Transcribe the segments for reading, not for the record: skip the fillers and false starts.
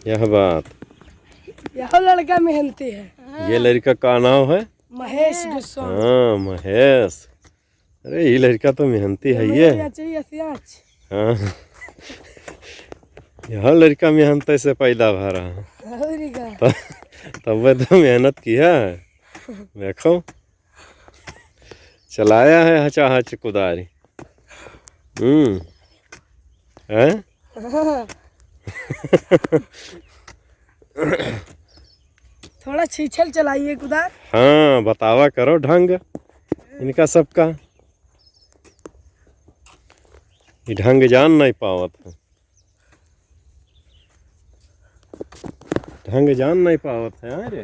यह बात। यह लड़का मेहनती है। ये लड़का का नाम है? महेश गोस्वामी। हाँ महेश। अरे ये लड़का तो मेहनती है ये। हाँ यह लड़का मेहनत से पैदा भा रहा है। तब तो मेहनत किया है। देखो चलाया है हचाहच कुदारी। है थोड़ा छीछल चलाइए कुदार। हाँ बतावा करो ढंग इनका सबका। ये ढंग जान नहीं पावत है। ढंग जान नहीं पावत है। अरे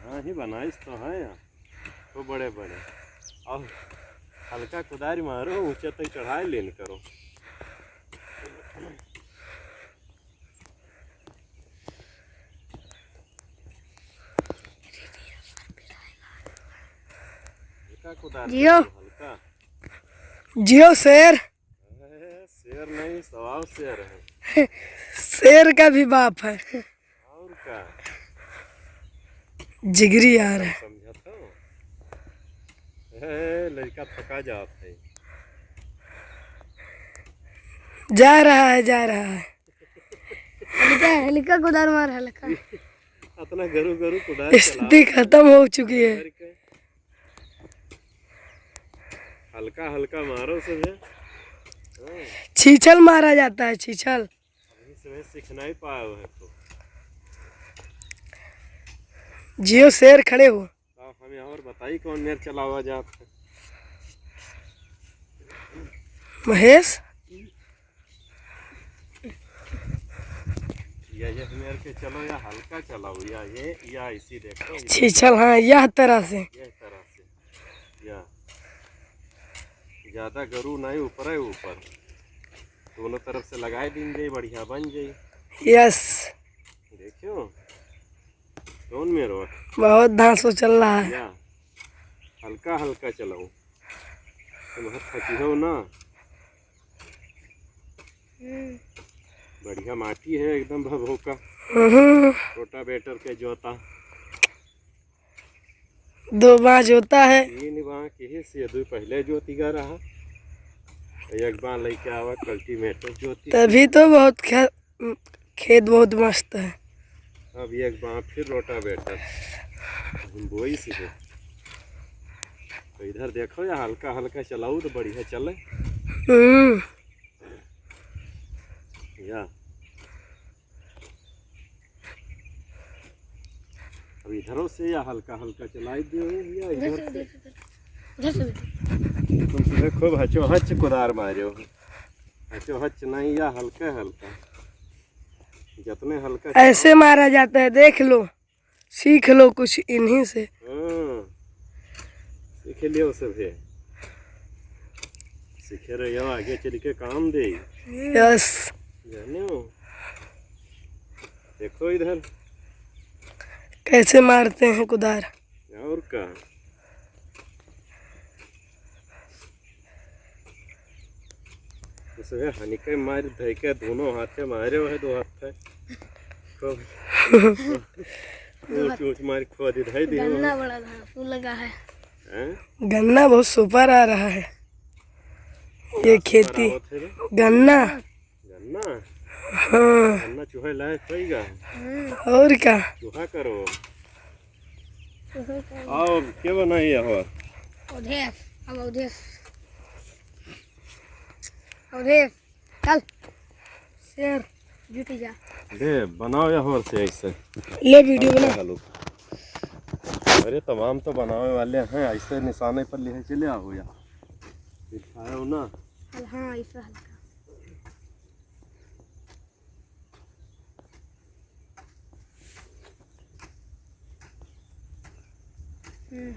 हाँ ही बनाइस तो है यार तो बड़े बड़े। अब हल्का कुदारी मारो ऊंचे तक चढ़ाई लेन करो। जियो जियो शेर। शेर नहीं स्वभाव शेर है। शेर का भी बाप है। और का जिगरी यार है। समझा तो लड़का थका जात है। जा रहा है जा रहा है। हल्का हल्का कुदार मार हल्का। अपना गरु गरु कुदार स्थिति खत्म हो चुकी है। हल्का हल्का मारो सब। छीछल मारा जाता है छीछल। अभी समय सीखना ही पाया है तो। जियो शेर खड़े हो। आप हमें और बताइए कौन मेर चलावा जात है? महेश या ये मेर के चलो या हल्का चलाओ या इसी देखो छीछल। हाँ यह तरह से या ज्यादा गरु नहीं ऊपर है ऊपर दोनों तरफ से लगाए देंगे बढ़िया बन जाए। यस देखियो कौन मेरो बहुत धांसो चल रहा है। या हल्का हल्का चलाओ तुम थकी हो ना। बढ़िया माटी है एकदम भभोका। छोटा बेटर के जोता 2 बार होता है। 3 बार के से 2 पहले जोतीगा रहा एक बार लेके आवा कल्टीवेटर जोती। तभी तो बहुत खेत बहुत मस्त है। अब एक बार फिर रोटा बेटर बोई सीधे। तो इधर देखो या हल्का हल्का चलाऊ तो बढ़िया चले। या अब इधरों से या हल्का हल्का चलाई दो या इधर से। तुम देखो हचो हच कुदार मारो हचो हच नहीं या हल्का हल्का जितने हल्का ऐसे मारा जाता है। देख लो सीख लो कुछ इन्हीं से। सीख लियो सब है सीखे रहे हो आगे चल के काम दे। यस जाने हो देखो इधर कैसे मारते हैं कुदार। और का उसमें हनी के मार धैके दोनों हाथे मारे हुए 2 हाथ है ऊंच मार खो दी धै दी। गन्ना बड़ा फूल लगा है। गन्ना बहुत सुपर आ रहा है। ये खेती गन्ना गन्ना। हाँ गन्ना चूहा लाए पैगा और क्या चूहा करो। आओ क्या बनाई हो? चल शेर जीती जा। ले बनाओ या और से ऐसे ले वीडियो बना। अरे तमाम तो बनाने वाले हैं ऐसे निशाने पर ले चले आओ या दिखाओ ना। हाँ ऐसा हल्का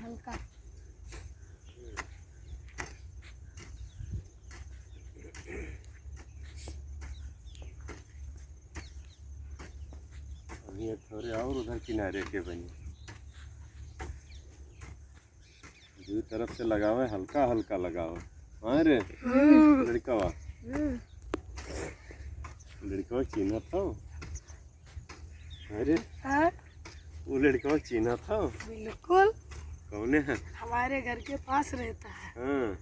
हल्का। अभी थोड़े और उधर किनारे के बनी 2 तरफ से लगावे हल्का हल्का लगाओ। अरे लड़का लड़का चीना था। अरे हाँ वो लड़का चीना था। बिल्कुल, कौन है? हमारे घर के पास रहता है। हाँ।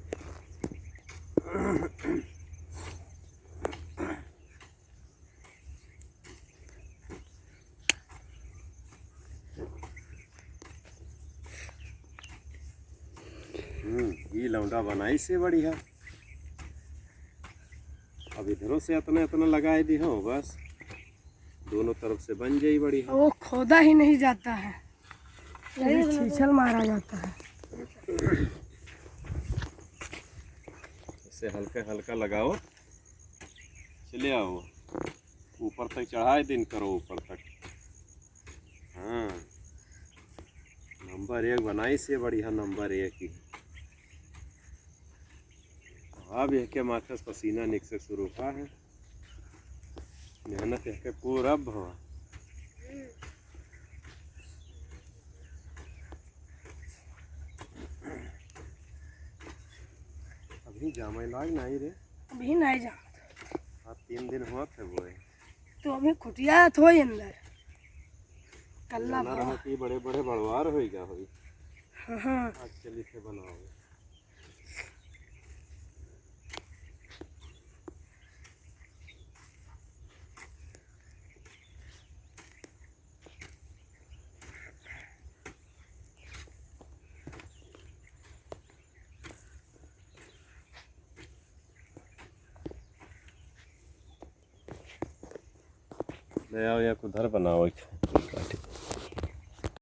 ये लौंडा बनाई से बढ़िया। अब इधरों से इतना इतना लगाए दी हो, बस दोनों तरफ से बन जाई बढ़िया। वो खोदा ही नहीं जाता है, छीछल मारा जाता है। इसे हल्का हल्का लगाओ, चले आओ ऊपर तक, चढ़ाए दिन करो ऊपर तक। हाँ, नंबर 1 बनाई से बढ़िया, नंबर 1 ही। अब यह के माथे से पसीना निकसे शुरू का है, मेहनत यह के पूरा भवा। अभी जामे लाग नहीं रे, अभी नहीं जा, आज 3 दिन हुआ थे वो। तो अभी खुटिया तो ही अंदर कल्ला जाना रहा कि बड़े बड़े बड़वार होइगा होई। हाँ आज चली थे बनाओ। ले आओ या उधर बनाओ।